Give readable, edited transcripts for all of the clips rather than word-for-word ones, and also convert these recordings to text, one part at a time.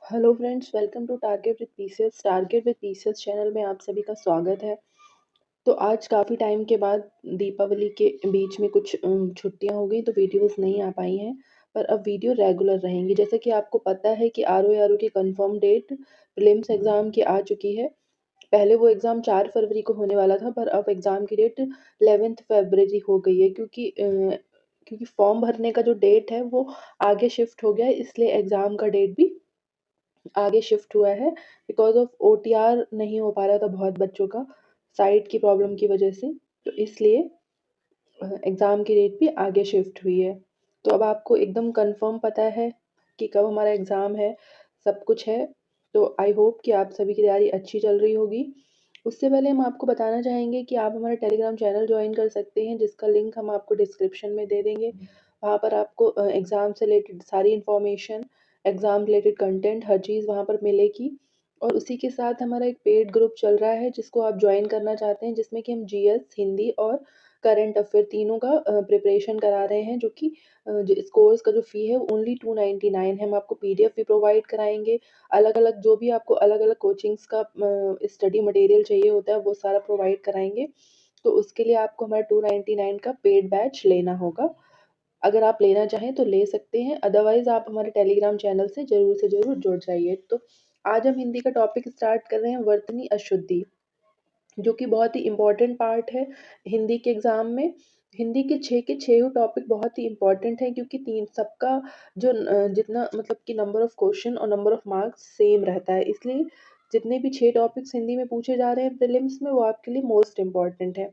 Hello friends, welcome to target with PCS. Target with PCS channel में आप सभी का स्वागत है। तो आज काफ़ी टाइम के बाद दीपावली के बीच में कुछ छुट्टियां हो गई तो वीडियोस नहीं आ पाई हैं, पर अब वीडियो रेगुलर रहेंगी। जैसे कि आपको पता है कि आरओ की कंफर्म डेट प्रीलिम्स एग्ज़ाम की आ चुकी है। पहले वो एग्ज़ाम 4 फरवरी को होने वाला था, पर अब एग्ज़ाम की डेट 11 फरवरी हो गई है, क्योंकि फॉर्म भरने का जो डेट है वो आगे शिफ्ट हो गया है, इसलिए एग्ज़ाम का डेट भी आगे शिफ्ट हुआ है। बिकॉज ऑफ ओटीआर नहीं हो पा रहा था बहुत बच्चों का, साइट की प्रॉब्लम की वजह से। तो इसलिए एग्ज़ाम की डेट भी आगे शिफ्ट हुई है। तो अब आपको एकदम कंफर्म पता है कि कब हमारा एग्ज़ाम है, सब कुछ है। तो आई होप कि आप सभी की तैयारी अच्छी चल रही होगी। उससे पहले हम आपको बताना चाहेंगे कि आप हमारा टेलीग्राम चैनल ज्वाइन कर सकते हैं, जिसका लिंक हम आपको डिस्क्रिप्शन में दे देंगे। वहाँ पर आपको एग्ज़ाम से रिलेटेड सारी इन्फॉर्मेशन, एग्ज़ाम रिलेटेड कंटेंट, हर चीज़ वहाँ पर मिलेगी। और उसी के साथ हमारा एक पेड ग्रुप चल रहा है जिसको आप ज्वाइन करना चाहते हैं, जिसमें कि हम जीएस, हिंदी और करंट अफेयर तीनों का प्रिपरेशन करा रहे हैं। जो कि इस कोर्स का जो फ़ी है ओनली 299 है। हम आपको पीडीएफ भी प्रोवाइड कराएंगे। अलग अलग जो भी आपको अलग अलग कोचिंग्स का स्टडी मटेरियल चाहिए होता है वो सारा प्रोवाइड कराएंगे। तो उसके लिए आपको हमारा 299 का पेड बैच लेना होगा। अगर आप लेना चाहें तो ले सकते हैं, अदरवाइज आप हमारे टेलीग्राम चैनल से ज़रूर जुड़ जाइए। तो आज हम हिंदी का टॉपिक स्टार्ट कर रहे हैं, वर्तनी अशुद्धि, जो कि बहुत ही इम्पोर्टेंट पार्ट है हिंदी के एग्ज़ाम में। हिंदी के छः टॉपिक बहुत ही इम्पोर्टेंट है, क्योंकि तीन सबका जो जितना मतलब कि नंबर ऑफ क्वेश्चन और नंबर ऑफ मार्क्स सेम रहता है, इसलिए जितने भी 6 टॉपिक्स हिंदी में पूछे जा रहे हैं प्रीलिम्स में वो आपके लिए मोस्ट इम्पॉर्टेंट है।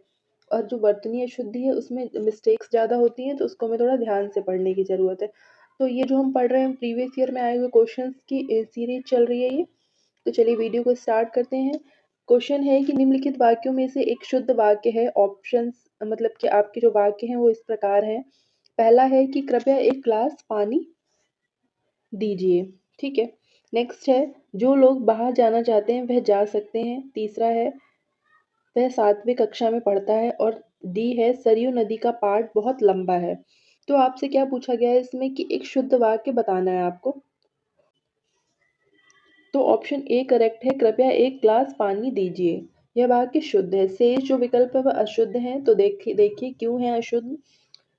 और जो वर्तनी अशुद्धि है उसमें मिस्टेक्स ज़्यादा होती हैं, तो उसको हमें थोड़ा ध्यान से पढ़ने की ज़रूरत है। तो ये जो हम पढ़ रहे हैं प्रीवियस ईयर में आए हुए क्वेश्चंस की सीरीज चल रही है ये। तो चलिए वीडियो को स्टार्ट करते हैं। क्वेश्चन है कि निम्नलिखित वाक्यों में से एक शुद्ध वाक्य है। ऑप्शंस मतलब कि आपके जो वाक्य हैं वो इस प्रकार हैं। पहला है कि कृपया एक ग्लास पानी दीजिए। ठीक है। नेक्स्ट है, जो लोग बाहर जाना चाहते हैं वह जा सकते हैं। तीसरा है, वह 7वीं कक्षा में पढ़ता है। और डी है, सरयू नदी का पाठ बहुत लंबा है। तो आपसे क्या पूछा गया है इसमें कि एक शुद्ध वाक्य बताना है आपको। तो ऑप्शन ए करेक्ट है, कृपया एक ग्लास पानी दीजिए। यह वाक्य शुद्ध है। शेष जो विकल्प है वह अशुद्ध हैं। तो देखिए देखिए क्यों है अशुद्ध।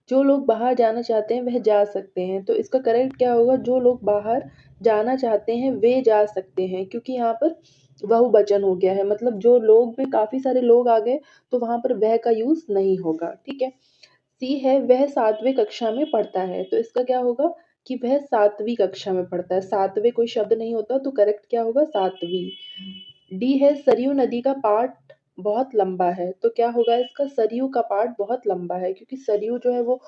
जो लोग बाहर जाना चाहते हैं वह जा सकते हैं, तो इसका करेक्ट क्या होगा, जो लोग बाहर जाना चाहते हैं वे जा सकते हैं, क्योंकि यहाँ पर बहुवचन हो गया है। मतलब जो लोग में काफी सारे लोग आ गए, तो वहां पर वह का यूज नहीं होगा। ठीक है। सी है, वह 7वीं कक्षा में पढ़ता है। तो इसका क्या होगा कि वह 7वीं कक्षा में पढ़ता है। 7वें कोई शब्द नहीं होता, तो करेक्ट क्या होगा, 7वीं। डी है, सरयू नदी का पाठ बहुत लंबा है। तो क्या होगा इसका, सरयू का पाठ बहुत लंबा है, क्योंकि सरयू जो है वो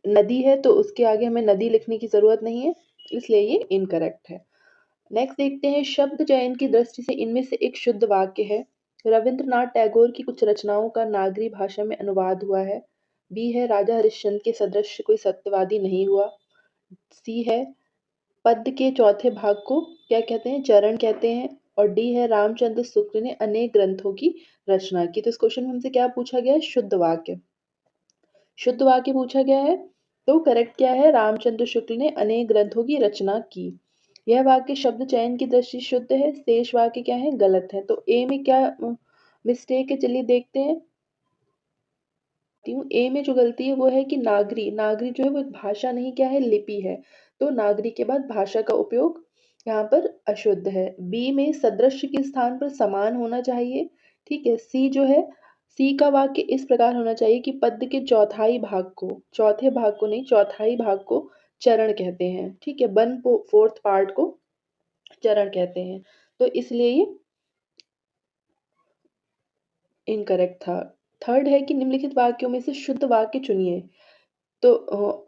नदी है, तो उसके आगे हमें नदी लिखने की जरूरत नहीं है, इसलिए ये इनकरेक्ट है। नेक्स्ट देखते हैं, शब्द चयन की दृष्टि से इनमें से एक शुद्ध वाक्य है। रविंद्रनाथ टैगोर की कुछ रचनाओं का नागरी भाषा में अनुवाद हुआ है। बी है, राजा हरिश्चंद्र के सदृश कोई सत्यवादी नहीं हुआ। सी है, पद्य के चौथे भाग को क्या कहते हैं, चरण कहते हैं। और डी है, रामचंद्र शुक्ल ने अनेक ग्रंथों की रचना की। तो इस क्वेश्चन में हमसे क्या पूछा गया है, शुद्ध वाक्य। शुद्ध वाक्य पूछा गया है, तो करेक्ट क्या है, रामचंद्र शुक्ल ने अनेक ग्रंथों की रचना की। यह वाक्य शब्द चयन की दृष्टि से शुद्ध है। शेष वाक्य क्या है, गलत है। तो ए में क्या मिस्टेक है, चलिए देखते हैं। ए में जो गलती है वो है कि नागरी, नागरी जो है वो एक भाषा नहीं, क्या है, लिपि है। तो नागरी के बाद भाषा का उपयोग यहाँ पर अशुद्ध है। बी में सदृश के स्थान पर समान होना चाहिए। ठीक है। सी जो है, सी का वाक्य इस प्रकार होना चाहिए कि पद्य के चौथाई भाग को, चौथे भाग को नहीं, चौथाई भाग को चरण कहते हैं। ठीक है। 1/4 पार्ट को चरण कहते हैं। तो इसलिए ये इनकरेक्ट था। थर्ड है कि निम्नलिखित वाक्यों में से शुद्ध वाक्य चुनिए। तो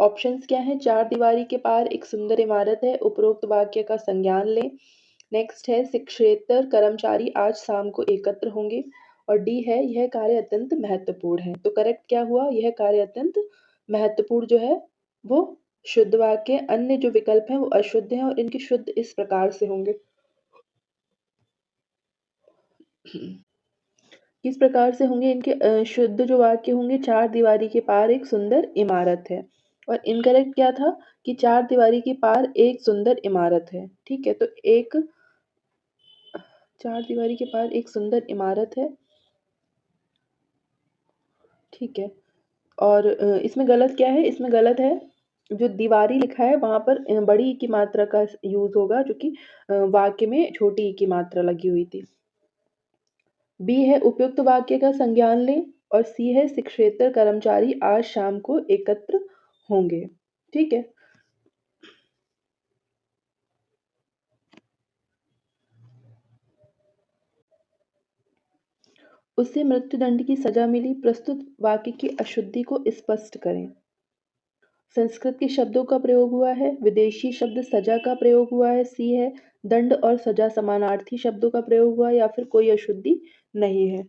ऑप्शंस क्या हैं, चार दीवारी के पार एक सुंदर इमारत है, उपरोक्त वाक्य का संज्ञान लें। नेक्स्ट है, शिक्षेतर कर्मचारी आज शाम को एकत्र होंगे। और डी है, यह कार्य अत्यंत महत्वपूर्ण है। तो करेक्ट क्या हुआ, यह कार्य अत्यंत महत्वपूर्ण जो है वो शुद्ध वाक्य। अन्य जो विकल्प हैं वो अशुद्ध हैं, और इनके शुद्ध इस प्रकार से होंगे। किस प्रकार से होंगे इनके शुद्ध जो वाक्य होंगे, चार दीवारी के पार एक सुंदर इमारत है। और इनकरेक्ट क्या था कि चार दीवारी के पार एक सुंदर इमारत है। ठीक है, तो एक चार दीवारी के पार एक सुंदर इमारत है। ठीक है, और इसमें गलत क्या है? इसमें गलत है जो दीवारी लिखा है वहां पर बड़ी की मात्रा का यूज होगा, जो कि वाक्य में छोटी की मात्रा लगी हुई थी। बी है उपयुक्त वाक्य का संज्ञान लें, और सी है शिक्षेत्र कर्मचारी आज शाम को एकत्र होंगे। ठीक है, उसे मृत्युदंड की सजा मिली। प्रस्तुत वाक्य की अशुद्धि को स्पष्ट करें। संस्कृत के शब्दों का प्रयोग हुआ है। विदेशी शब्द सजा का प्रयोग हुआ है। सी है दंड और सजा समानार्थी शब्दों का प्रयोग हुआ है, या फिर कोई अशुद्धि नहीं है।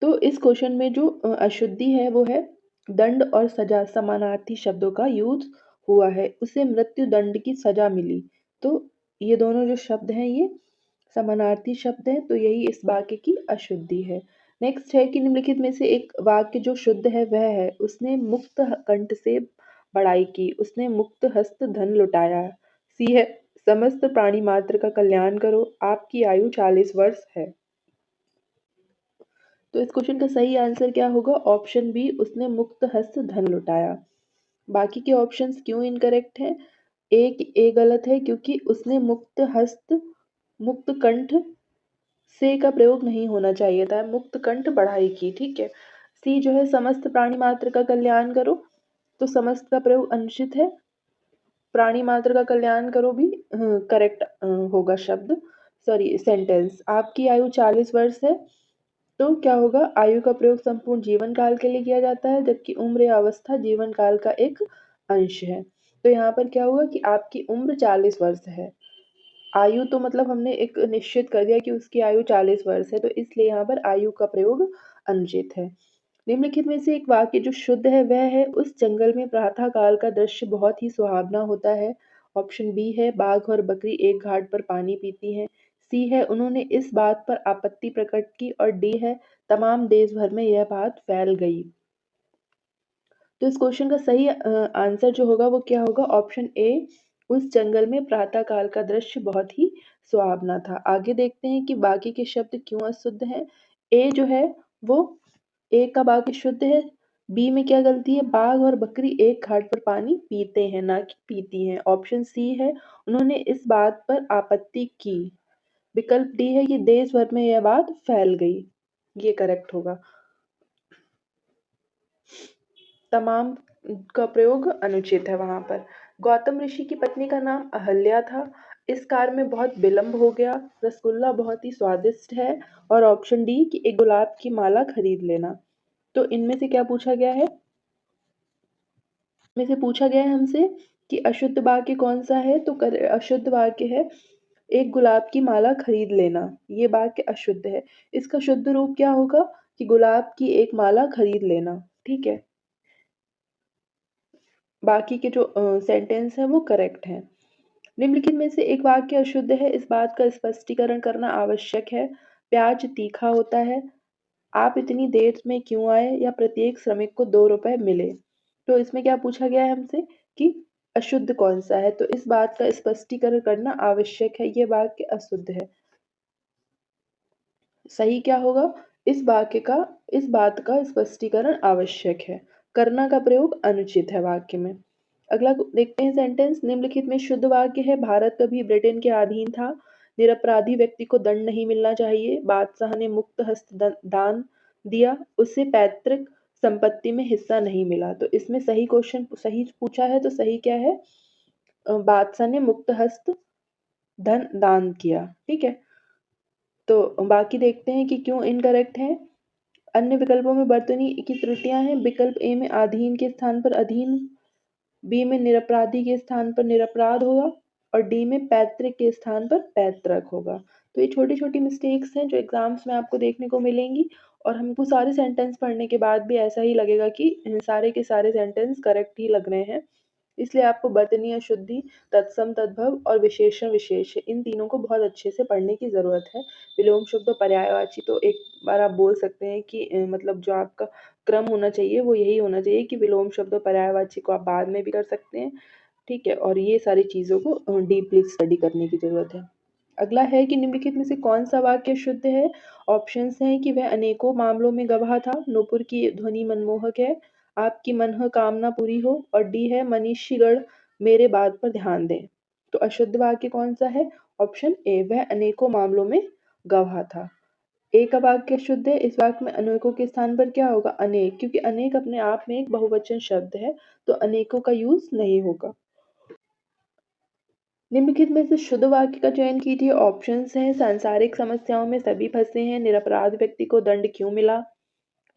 तो इस क्वेश्चन में जो अशुद्धि है वो है दंड और सजा समानार्थी शब्दों का यूज हुआ है। उसे मृत्यु दंड की सजा मिली। तो ये दोनों जो शब्द हैं ये समानार्थी शब्द हैं, तो यही इस वाक्य की अशुद्धि है। नेक्स्ट है कि निम्नलिखित में से एक वाक्य जो शुद्ध है वह है उसने मुक्त कंठ से बड़ाई की, उसने मुक्त हस्त धन लुटाया। सी है समस्त प्राणी मात्र का कल्याण करो, आपकी आयु 40 वर्ष है। तो इस क्वेश्चन का सही आंसर क्या होगा? ऑप्शन बी, उसने मुक्त हस्त धन लुटाया। बाकी के ऑप्शंस क्यों इनकरेक्ट हैं? ए गलत है क्योंकि उसने मुक्त हस्त मुक्त कंठ से का प्रयोग नहीं होना चाहिए था, मुक्त कंठ बढ़ाई की। ठीक है, सी जो है समस्त प्राणी मात्र का कल्याण करो, तो समस्त का प्रयोग अनुचित है। प्राणी मात्र का कल्याण करो भी करेक्ट होगा शब्द, सॉरी सेंटेंस। आपकी आयु 40 वर्ष है, तो क्या होगा? आयु का प्रयोग संपूर्ण जीवन काल के लिए किया जाता है, जबकि उम्र या अवस्था जीवन काल का एक अंश है। तो यहाँ पर क्या हुआ कि आपकी उम्र 40 वर्ष है। आयु तो मतलब हमने एक निश्चित कर दिया कि उसकी आयु 40 वर्ष है, तो इसलिए यहाँ पर आयु का प्रयोग अनुचित है। निम्नलिखित में से एक वाक्य जो शुद्ध है वह है उस जंगल में प्रातः काल का दृश्य बहुत ही सुहावना होता है। ऑप्शन बी है बाघ और बकरी एक घाट पर पानी पीती हैं। सी है उन्होंने इस बात पर आपत्ति प्रकट की, और डी है तमाम देश भर में यह बात फैल गई। तो इस क्वेश्चन का सही आंसर जो होगा वो क्या होगा? ऑप्शन ए, उस जंगल में प्रातः काल का दृश्य बहुत ही सुहावना था। आगे देखते हैं कि बाकी के शब्द क्यों अशुद्ध हैं। ए जो है वो ए का बाकी शुद्ध है। बी में क्या गलती है? बाघ और बकरी एक घाट पर पानी पीते हैं, ना कि पीती हैं। ऑप्शन सी है उन्होंने इस बात पर आपत्ति की। विकल्प डी है कि देश भर में यह बात फैल गई, ये करेक्ट होगा। तमाम का प्रयोग अनुचित है वहां पर। गौतम ऋषि की पत्नी का नाम अहल्या था। इस कार्य में बहुत विलंब हो गया। रसगुल्ला बहुत ही स्वादिष्ट है। और ऑप्शन डी कि एक गुलाब की माला खरीद लेना। तो इनमें से क्या पूछा गया है? में से पूछा गया है हमसे कि अशुद्ध वाक्य कौन सा है, तो अशुद्ध वाक्य है एक गुलाब की माला खरीद लेना। ये वाक्य अशुद्ध है। इसका शुद्ध रूप क्या होगा? कि गुलाब की एक माला खरीद लेना। ठीक है, बाकी के जो सेंटेंस है वो करेक्ट है। निम्नलिखित में से एक वाक्य अशुद्ध है, इस बात का स्पष्टीकरण करना आवश्यक है। प्याज तीखा होता है। आप इतनी देर में क्यों आए? या प्रत्येक श्रमिक को 2 रुपए मिले। तो इसमें क्या पूछा गया है हमसे कि अशुद्ध कौन सा है, तो इस बात का स्पष्टीकरण करना आवश्यक है। ये वाक्य अशुद्ध है। सही क्या होगा? इस वाक्य का इस बात का स्पष्टीकरण आवश्यक है। करना का प्रयोग अनुचित है वाक्य में। अगला देखते हैं सेंटेंस। निम्नलिखित में शुद्ध वाक्य है भारत कभी ब्रिटेन के अधीन था। निरपराधी व्यक्ति को दंड नहीं मिलना चाहिए। बादशाह ने मुक्त हस्त दान दिया, उसे पैतृक संपत्ति में हिस्सा नहीं मिला। तो इसमें सही क्वेश्चन सही पूछा है, तो सही क्या है? बादशाह ने मुक्त हस्त धन दान किया। ठीक है, तो बाकी देखते हैं कि क्यों इनकरेक्ट है। अन्य विकल्पों में वर्तनी की त्रुटियां हैं। विकल्प ए में अधीन के स्थान पर अधीन, बी में निरपराधी के स्थान पर निरपराध होगा, और डी में पैतृक के स्थान पर पैतृक होगा। तो ये छोटी छोटी मिस्टेक्स हैं जो एग्जाम्स में आपको देखने को मिलेंगी, और हमको सारे सेंटेंस पढ़ने के बाद भी ऐसा ही लगेगा कि सारे के सारे सेंटेंस करेक्ट ही लग रहे हैं। इसलिए आपको वर्तनी अशुद्धि, तत्सम तद्भव और विशेषण विशेष इन तीनों को बहुत अच्छे से पढ़ने की ज़रूरत है। विलोम शब्द और पर्यायवाची तो एक बार आप बोल सकते हैं कि मतलब जो आपका क्रम होना चाहिए वो यही होना चाहिए कि विलोम शब्द और पर्यायवाची को आप बाद में भी कर सकते हैं, ठीक है। और ये सारी चीज़ों को डीपली स्टडी करने की ज़रूरत है। अगला है कि निम्नलिखित में से कौन सा वाक्य शुद्ध है। ऑप्शंस हैं कि वह अनेकों मामलों में गवाह था, नूपुर की ध्वनि मनमोहक है, आपकी मनः कामना पूरी हो, और डी है मनीषीगण मेरे बात पर ध्यान दें। तो अशुद्ध वाक्य कौन सा है? ऑप्शन ए, वह अनेकों मामलों में गवाह था। ए का वाक्य शुद्ध है। इस वाक्य में अनेकों के स्थान पर क्या होगा? अनेक, क्योंकि अनेक अपने आप में एक बहुवचन शब्द है, तो अनेकों का यूज नहीं होगा। निम्नलिखित में से शुद्ध वाक्य का चयन कीजिए। ऑप्शंस हैं, सांसारिक समस्याओं में सभी फंसे हैं, निरपराध व्यक्ति को दंड क्यों मिला,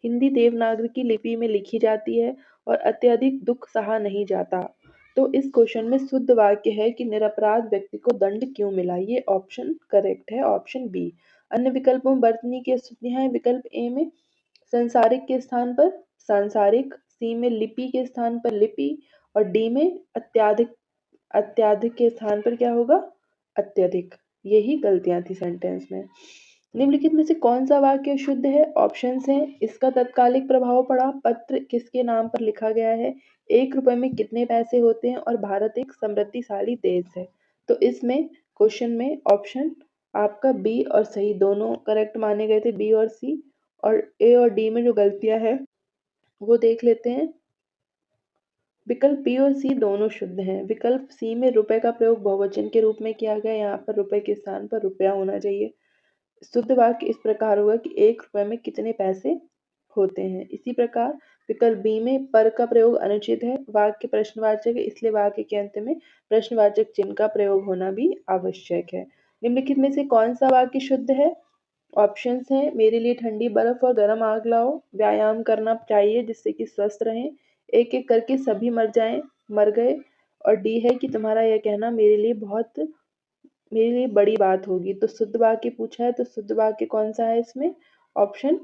हिंदी देवनागरी लिपि में लिखी जाती है, और अत्यधिक दुख सहा नहीं जाता। तो इस क्वेश्चन में शुद्ध वाक्य है कि निरपराध व्यक्ति को दंड क्यों मिला। ये ऑप्शन करेक्ट है, ऑप्शन बी। अन्य विकल्पों में वर्तनी की स्थितियां हैं। विकल्प ए में संसारिक के स्थान पर सांसारिक, सी में लिपि के स्थान पर लिपि, और डी में अत्याधिक अत्याधिक के स्थान पर क्या होगा? अत्यधिक। यही गलतियां थी सेंटेंस में। निम्नलिखित में से कौन सा वाक्य शुद्ध है? ऑप्शंस हैं, इसका तत्कालिक प्रभाव पड़ा, पत्र किसके नाम पर लिखा गया है, 1 रुपए में कितने पैसे होते हैं, और भारत एक समृद्धिशाली देश है। तो इसमें क्वेश्चन में ऑप्शन आपका बी और सही दोनों करेक्ट माने गए थे, बी और सी। और ए और डी में जो गलतियां हैं वो देख लेते हैं। विकल्प बी और सी दोनों शुद्ध हैं। विकल्प सी में रुपए का प्रयोग बहुवचन के रूप में किया गया, यहाँ पर रुपए के स्थान पर रुपया होना चाहिए। शुद्ध वाक्य इस प्रकार होगा कि 1 रुपए में कितने पैसे होते हैं। इसी प्रकार विकल्प बी में पर का प्रयोग अनुचित है, वाक्य प्रश्नवाचक है, इसलिए वाक्य के अंत में प्रश्नवाचक चिन्ह का प्रयोग होना भी आवश्यक है। निम्नलिखित में से कौन सा वाक्य शुद्ध है? ऑप्शंस हैं, मेरे लिए ठंडी बर्फ और गर्म आग लाओ, व्यायाम करना चाहिए जिससे कि स्वस्थ रहें, एक एक करके सभी मर गए, और डी है कि तुम्हारा यह कहना मेरे लिए बड़ी बात होगी। तो शुद्ध वाक्य पूछा है, तो शुद्ध वाक्य कौन सा है इसमें? ऑप्शन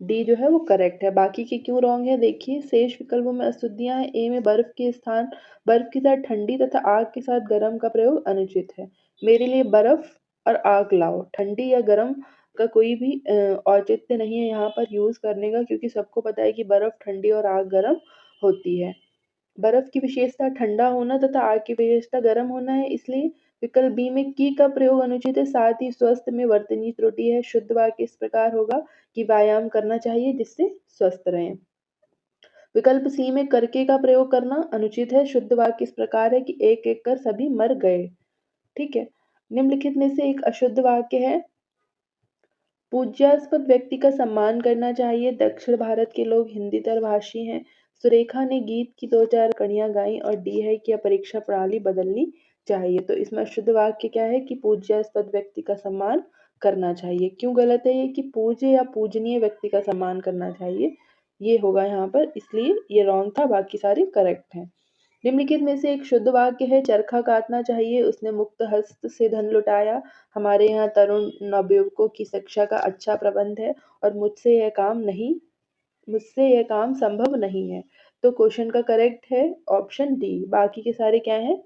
डी जो है वो करेक्ट है। बाकी के क्यों रॉन्ग है देखिए। शेष विकल्पों में अशुद्धियां हैं। ए में बर्फ के साथ ठंडी तथा आग के साथ गर्म का प्रयोग अनुचित है। मेरे लिए बर्फ और आग लाओ, ठंडी या गर्म का कोई भी औचित्य नहीं है यहाँ पर यूज करने का, क्योंकि सबको पता है कि बर्फ ठंडी और आग गर्म होती है। बर्फ की विशेषता ठंडा होना तथा आग की विशेषता गर्म होना है, इसलिए विकल्प बी में की का प्रयोग अनुचित है। साथ ही स्वस्थ में वर्तनी त्रुटि है। शुद्ध वाक्य इस प्रकार होगा कि व्यायाम करना चाहिए जिससे स्वस्थ रहें। विकल्प सी में करके का प्रयोग करना अनुचित है। शुद्ध वाक्य इस प्रकार है कि एक एक कर सभी मर गए। ठीक है। निम्नलिखित में से एक अशुद्ध वाक्य है, पूज्यास्पद व्यक्ति का सम्मान करना चाहिए। दक्षिण भारत के लोग हिंदीतर भाषी हैं। सुरेखा ने गीत की 2-4 कड़ियां गाई, और डी है कि परीक्षा प्रणाली बदलनी चाहिए। तो इसमें शुद्ध वाक्य क्या है कि पूज्यास्पद व्यक्ति का सम्मान करना चाहिए। क्यों गलत है ये कि पूज्य या पूजनीय व्यक्ति का सम्मान करना चाहिए, ये होगा यहाँ पर, इसलिए ये रॉन्ग था, बाकी सारे करेक्ट हैं। निम्नलिखित में से एक शुद्ध वाक्य है, चरखा काटना चाहिए, उसने मुक्त हस्त से धन लुटाया, हमारे यहाँ तरुण नवयुवकों की शिक्षा का अच्छा प्रबंध है, और मुझसे यह काम संभव नहीं है। तो क्वेश्चन का करेक्ट है ऑप्शन डी, बाकी के सारे क्या हैं?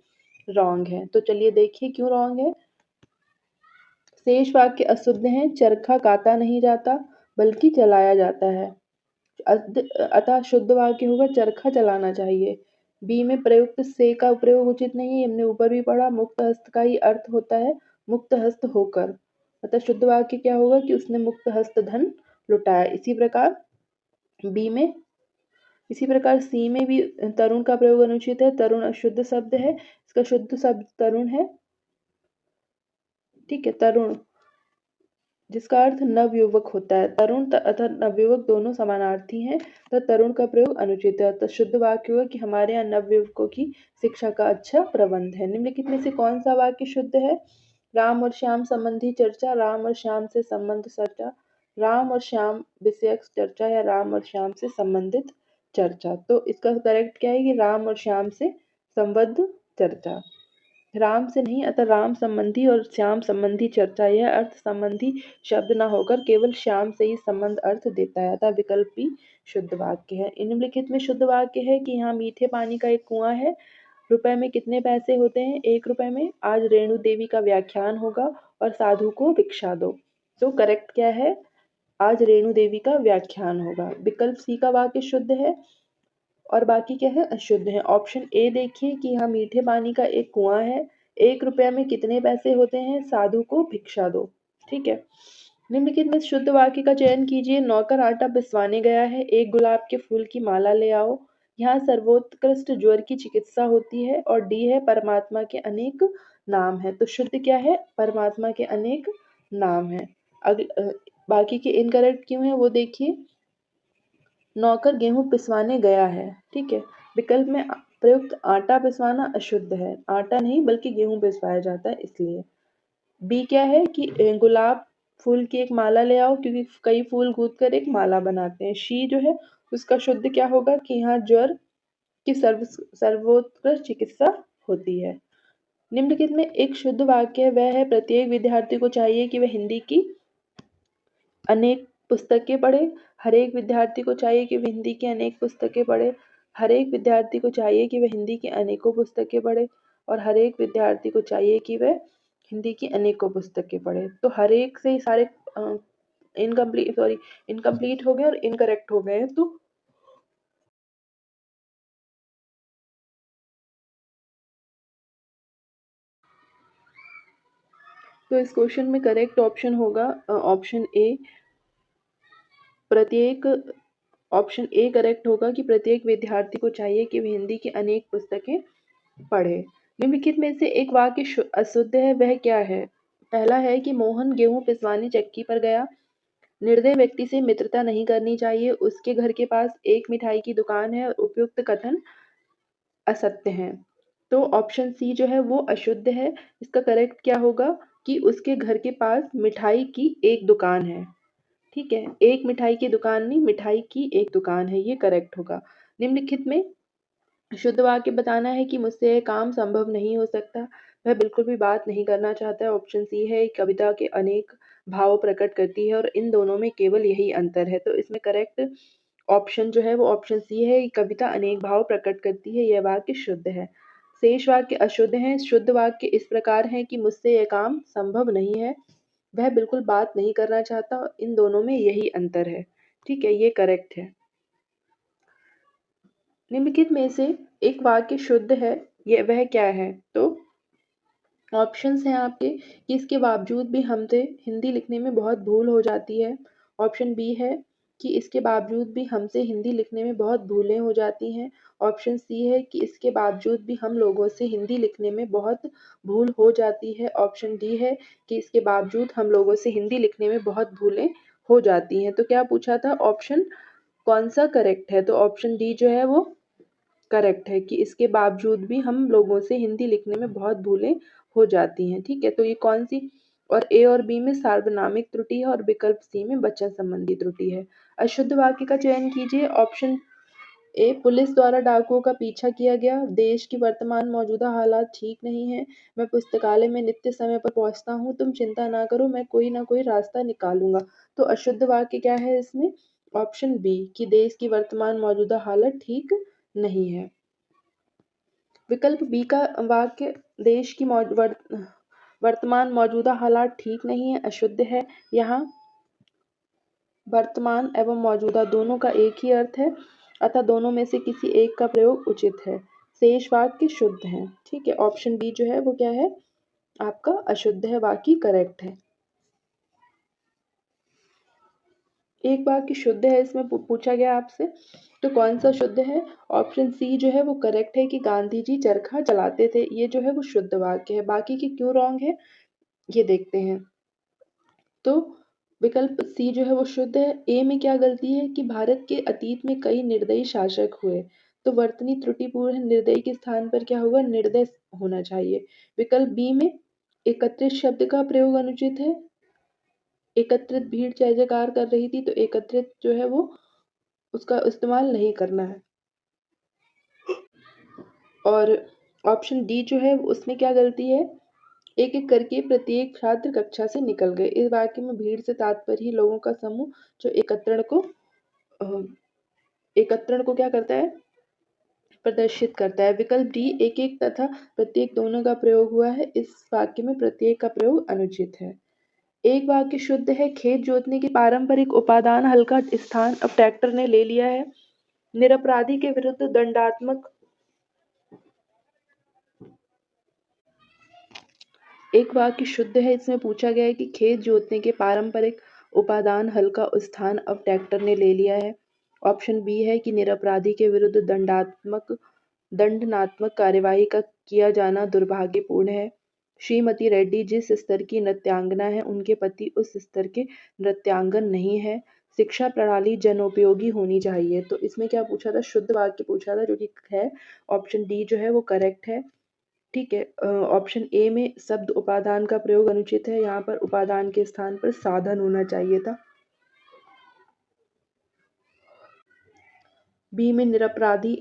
रॉन्ग है। तो चलिए देखिए क्यों रॉन्ग है। शेष वाक्य अशुद्ध हैं। चरखा काटा नहीं जाता बल्कि चलाया जाता है, अतः शुद्ध वाक्य होगा चरखा चलाना चाहिए। बी में प्रयुक्त से का प्रयोग उचित नहीं है, हमने ऊपर भी पढ़ा, मुक्त हस्त का ही अर्थ होता है मुक्त हस्त होकर, अतः शुद्ध वाक्य क्या होगा कि उसने मुक्त हस्त धन लुटाया। इसी प्रकार सी में भी तरुण का प्रयोग अनुचित है। तरुण अशुद्ध शब्द है, इसका शुद्ध शब्द तरुण है। ठीक है, तरुण जिसका अर्थ नवयुवक होता है। तरुण तथा नवयुवक दोनों समानार्थी हैं, तो तरुण का प्रयोग अनुचित है। तो शुद्ध वाक्य होगा कि हमारे यहाँ नवयुवकों की शिक्षा का अच्छा प्रबंध है। निम्नलिखित में से कौन सा वाक्य शुद्ध है? राम और श्याम संबंधी चर्चा, राम और श्याम से संबंध चर्चा, राम और श्याम विषयक चर्चा, या राम और श्याम से संबंधित चर्चा। तो इसका करेक्ट क्या है कि राम और श्याम से संबद्ध चर्चा। राम से नहीं अतः राम संबंधी और श्याम संबंधी चर्चा, यह अर्थ संबंधी शब्द न होकर केवल श्याम से ही संबंध अर्थ देता है, अतः विकल्प भी शुद्ध वाक्य है। निम्नलिखित में शुद्ध वाक्य है कि यहाँ मीठे पानी का एक कुआं है, रुपए में कितने पैसे होते हैं, 1 रुपए में, आज रेणु देवी का व्याख्यान होगा और साधु को भिक्षा दो। तो करेक्ट क्या है, आज रेणु देवी का व्याख्यान होगा। विकल्प सी का वाक्य शुद्ध है और बाकी क्या है, अशुद्ध है। ऑप्शन ए देखिए कि यहाँ मीठे पानी का एक कुआं है, 1 रुपया में कितने पैसे होते हैं, साधु को भिक्षा दो। ठीक है। निम्नलिखित में शुद्ध वाक्य का चयन कीजिए। नौकर आटा पिसवाने गया है, एक गुलाब के फूल की माला ले आओ। यहाँ सर्वोत्कृष्ट ज्वर की चिकित्सा होती है। और डी है परमात्मा के अनेक नाम है। तो शुद्ध क्या है, परमात्मा के अनेक नाम है। बाकी के इनकरेक्ट क्यों है वो देखिए। नौकर गेहूं पिसवाने गया है, ठीक है। विकल्प में प्रयुक्त आटा पिसवाना अशुद्ध है, आटा नहीं बल्कि गेहूं पिसवाया जाता है इसलिए। बी क्या है कि गुलाब फूल की एक माला ले आओ, क्योंकि कई फूल गूंथ कर एक माला बनाते हैं। शी जो है उसका शुद्ध क्या होगा कि यहाँ ज्वर की सर्वोत्कृष्ट चिकित्सा होती है। निम्नलिखित में एक शुद्ध वाक्य वह है, प्रत्येक विद्यार्थी को चाहिए कि वह हिंदी की अनेक पुस्तकें पढ़े। हर एक विद्यार्थी को चाहिए कि वह हिंदी की अनेक पुस्तकें पढ़े। हर एक विद्यार्थी को चाहिए कि वह हिंदी की अनेकों पुस्तकें पढ़े। और हर एक विद्यार्थी को चाहिए कि वह हिंदी की अनेकों पुस्तकें पढ़े। तो हर एक से ही सारे इनकम्प्लीट हो गए और इनकरेक्ट हो गए। तो इस क्वेश्चन में करेक्ट ऑप्शन होगा ऑप्शन ए। प्रत्येक ऑप्शन ए करेक्ट होगा कि प्रत्येक विद्यार्थी को चाहिए कि वह हिंदी की अनेक पुस्तकें पढ़े। निम्नलिखित में से एक वाक्य अशुद्ध है, वह क्या है। पहला है कि मोहन गेहूं पिसवाने चक्की पर गया। निर्दय व्यक्ति से मित्रता नहीं करनी चाहिए, उसके घर के पास एक मिठाई की दुकान है और उपयुक्त कथन असत्य है। तो ऑप्शन सी जो है वो अशुद्ध है। इसका करेक्ट क्या होगा कि उसके घर के पास मिठाई की एक दुकान है। ठीक है, एक मिठाई की दुकान नहीं, मिठाई की एक दुकान है, ये करेक्ट होगा। निम्नलिखित में शुद्ध वाक्य बताना है कि मुझसे यह काम संभव नहीं हो सकता, वह बिल्कुल भी बात नहीं करना चाहता है। ऑप्शन सी है, कविता के अनेक भाव प्रकट करती है और इन दोनों में केवल यही अंतर है। तो इसमें करेक्ट ऑप्शन जो है वो ऑप्शन सी है, कविता अनेक भाव प्रकट करती है, यह वाक्य शुद्ध है। शेष वाक्य अशुद्ध हैं। शुद्ध वाक्य इस प्रकार है कि मुझसे यह काम संभव नहीं है, वह बिल्कुल बात नहीं करना चाहता, इन दोनों में यही अंतर है। ठीक है, ये करेक्ट है। निम्नलिखित में से एक वाक्य शुद्ध है, ये वह क्या है। तो ऑप्शंस हैं आपके कि इसके बावजूद भी हमसे हिंदी लिखने में बहुत भूल हो जाती है। ऑप्शन बी है कि इसके बावजूद भी हमसे हिंदी लिखने में बहुत भूलें हो जाती हैं। ऑप्शन सी है कि इसके बावजूद भी हम लोगों से हिंदी लिखने में बहुत भूल हो जाती है। ऑप्शन डी है कि इसके बावजूद हम लोगों से हिंदी लिखने में बहुत भूलें हो जाती हैं। तो क्या पूछा था, ऑप्शन कौन सा करेक्ट है। तो ऑप्शन डी जो है वो करेक्ट है कि इसके बावजूद भी हम लोगों से हिंदी लिखने में बहुत भूलें हो जाती हैं। ठीक है, तो ये कौन सी, और ए और बी में सार्वनामिक त्रुटि है और विकल्प सी में वचन संबंधी त्रुटि है। अशुद्ध वाक्य का चयन कीजिए। ऑप्शन ए, पुलिस द्वारा डाकुओं का पीछा किया गया। देश की वर्तमान मौजूदा हालात ठीक नहीं है, मैं पुस्तकालय में नित्य समय पर पहुंचता हूँ, तुम चिंता ना करो, मैं कोई ना कोई रास्ता निकालूंगा। तो अशुद्ध वाक्य क्या है इसमें, ऑप्शन बी कि देश की वर्तमान मौजूदा हालत ठीक नहीं है। विकल्प बी का वाक्य देश की वर्तमान मौजूदा हालात ठीक नहीं है अशुद्ध है। यहाँ वर्तमान एवं मौजूदा दोनों का एक ही अर्थ है, अतः दोनों में से किसी एक का प्रयोग उचित है। शेष वाक्य शुद्ध हैं। ठीक है, ऑप्शन बी जो है वो क्या है आपका अशुद्ध है, बाकी करेक्ट है। एक वाक्य शुद्ध है इसमें पूछा गया आपसे, तो कौन सा शुद्ध है। ऑप्शन सी जो है वो करेक्ट है कि गांधी जी चरखा चलाते थे, ये जो है वो शुद्ध वाक्य है। बाकी के क्यों रॉन्ग है ये देखते हैं। तो विकल्प सी जो है वो शुद्ध है। ए में क्या गलती है कि भारत के अतीत में कई निर्दयी शासक हुए, तो वर्तनी त्रुटिपूर्ण है, निर्दयी के स्थान पर क्या होगा, निर्दय होना चाहिए। विकल्प बी में एकत्रित शब्द का प्रयोग अनुचित है, एकत्रित भीड़ जय जयकार कर रही थी, तो एकत्रित जो है वो उसका इस्तेमाल नहीं करना है। और ऑप्शन डी जो है उसमें क्या गलती है, एक एक करके प्रत्येक छात्र कक्षा से निकल गए। इस वाक्य में भीड़ से तात्पर्य लोगों का समूह जो एकत्रण को क्या करता है, प्रदर्शित करता है। विकल्प डी एक एक तथा प्रत्येक दोनों का प्रयोग हुआ है। इस वाक्य में प्रत्येक का प्रयोग अनुचित है। एक वाक्य शुद्ध है, खेत जोतने के पारंपरिक उपादान हल का स्थान अब ट्रैक्टर ने ले लिया है। निरपराधी के विरुद्ध दंडात्मक, एक वाक्य शुद्ध है, इसमें पूछा गया है कि खेत जोतने के पारंपरिक उपादान हल का स्थान अब ट्रैक्टर ने ले लिया है। ऑप्शन बी है कि निरपराधी के विरुद्ध दंडनात्मक कार्यवाही का किया जाना दुर्भाग्यपूर्ण है। श्रीमती रेड्डी जिस स्तर की नृत्यांगना है, उनके पति उस स्तर के नृत्यांगन नहीं है। शिक्षा प्रणाली जनोपयोगी होनी चाहिए। तो इसमें क्या पूछा था, शुद्ध वाक्य पूछा था, जो कि है ऑप्शन डी जो है वो करेक्ट है। ठीक है। ऑप्शन ए में शब्द उपादान का प्रयोग अनुचित है, यहाँ पर उपादान के स्थान पर साधन होना चाहिए था। बी में निरपराधी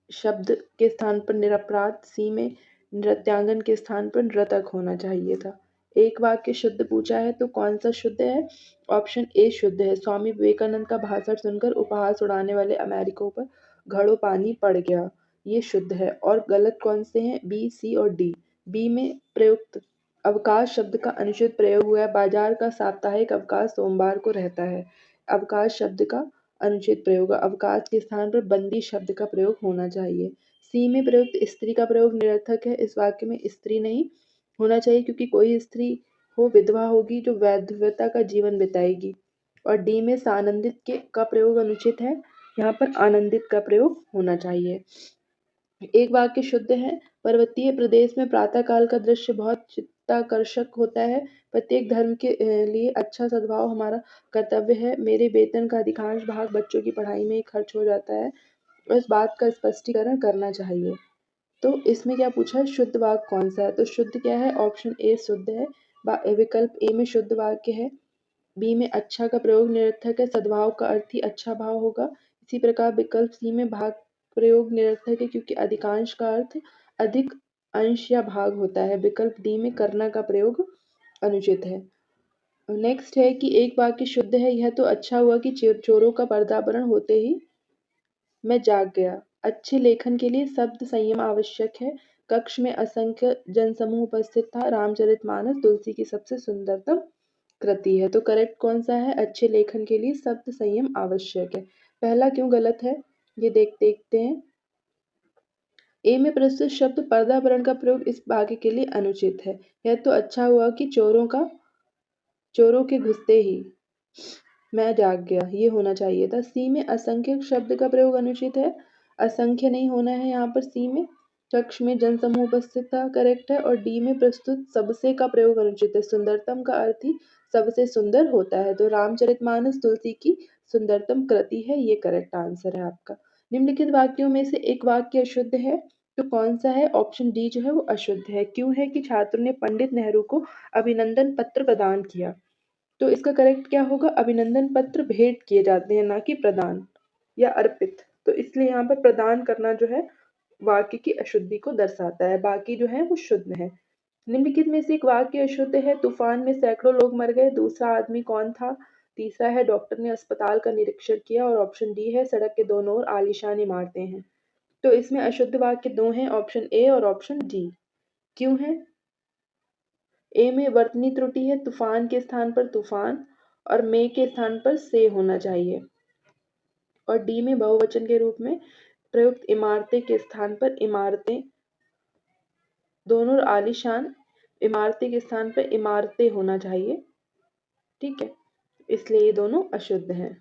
शब्द के स्थान पर निरपराध, सी में नृत्यांगन के स्थान पर नर्तक होना चाहिए था। एक वाक्य शुद्ध पूछा है तो कौन सा शुद्ध है, ऑप्शन ए शुद्ध है। स्वामी विवेकानंद का भाषण सुनकर उपहास उड़ाने वाले अमेरिकियों पर घड़ों पानी पड़ गया, ये शुद्ध है। और गलत कौन से हैं, बी, सी और डी। बी में प्रयुक्त अवकाश शब्द का अनुचित प्रयोग हुआ है। बाजार का साप्ताहिक अवकाश सोमवार को रहता है। अवकाश शब्द का अनुचित प्रयोग, अवकाश के स्थान पर बंदी शब्द का प्रयोग होना चाहिए। सी में प्रयुक्त स्त्री का प्रयोग निरर्थक है। इस वाक्य में स्त्री नहीं होना चाहिए, क्योंकि कोई स्त्री हो विधवा होगी जो वैधव्यता का जीवन बिताएगी। और डी में सानंदित के का प्रयोग अनुचित है, यहाँ पर आनंदित का प्रयोग होना चाहिए। एक वाक्य शुद्ध है, पर्वतीय प्रदेश में प्रातःकाल का दृश्य बहुत चित्ताकर्षक होता है। प्रत्येक धर्म के लिए अच्छा सद्भाव हमारा कर्तव्य है। मेरे वेतन का अधिकांश भाग बच्चों की पढ़ाई में ही खर्च हो जाता है, इस बात का स्पष्टीकरण करना चाहिए। तो इसमें क्या पूछा है, शुद्ध वाक्य कौन सा है, तो शुद्ध क्या है, ऑप्शन ए शुद्ध है। विकल्प ए में शुद्ध वाक्य है। बी में अच्छा का प्रयोग निरर्थक है, सद्भाव का अर्थ ही अच्छा भाव होगा। इसी प्रकार विकल्प सी में भाग प्रयोग निरर्थक है, क्योंकि अधिकांश का अर्थ अधिक, अंश या भाग होता है। विकल्प डी में करना का प्रयोग अनुचित है। नेक्स्ट है कि एक वाक्य शुद्ध है, यह तो अच्छा हुआ कि चोरों का पर्दापण होते ही मैं जाग गया। अच्छे लेखन के लिए शब्द संयम आवश्यक है। कक्ष में असंख्य जनसमूह उपस्थित था। रामचरितमानस तुलसी की सबसे सुंदरतम कृति है। तो करेक्ट कौन सा है, अच्छे लेखन के लिए शब्द संयम आवश्यक है। पहला क्यों गलत है, ये देखते हैं। ए में प्रस्तुत शब्द पर्दापरण का प्रयोग इस वाक्य के लिए अनुचित है। यह तो अच्छा हुआ कि चोरों के घुसते ही मैं जाग गया, ये होना चाहिए था। सी में असंख्य शब्द का प्रयोग अनुचित है, असंख्य नहीं होना है यहाँ पर। सी में कक्ष में जनसमूह उपस्थित था, करेक्ट है। और डी में प्रस्तुत सबसे का प्रयोग अनुचित है। सुंदरतम का अर्थ ही सबसे सुंदर होता है, तो रामचरितमानस तुलसी की सुंदरतम कृति है, ये करेक्ट आंसर है आपका। निम्नलिखित वाक्यों में से एक वाक्य अशुद्ध है, तो कौन सा है, ऑप्शन डी जो है वो अशुद्ध है। क्यों है कि छात्रों ने पंडित नेहरू को अभिनंदन पत्र प्रदान किया, तो इसका करेक्ट क्या होगा, अभिनंदन पत्र भेंट किए जाते हैं, ना कि प्रदान या अर्पित। तो इसलिए यहाँ पर प्रदान करना जो है वाक्य की अशुद्धि को दर्शाता है, बाकी जो है वो शुद्ध है। निम्नलिखित में से एक वाक्य अशुद्ध है, तूफान में सैकड़ों लोग मर गए, दूसरा आदमी कौन था। तीसरा है डॉक्टर ने अस्पताल का निरीक्षण किया। और ऑप्शन डी है सड़क के दोनों ओर आलीशान इमारतें हैं। तो इसमें अशुद्ध वाक्य दो हैं, ऑप्शन ए और ऑप्शन डी। क्यों है, ए में वर्तनी त्रुटि है, तूफान के स्थान पर तूफान और में के स्थान पर से होना चाहिए। और डी में बहुवचन के रूप में प्रयुक्त इमारतें के स्थान पर इमारतें, दोनों आलीशान, इमारतें के स्थान पर इमारतें होना चाहिए। ठीक है, इसलिए ये दोनों अशुद्ध हैं।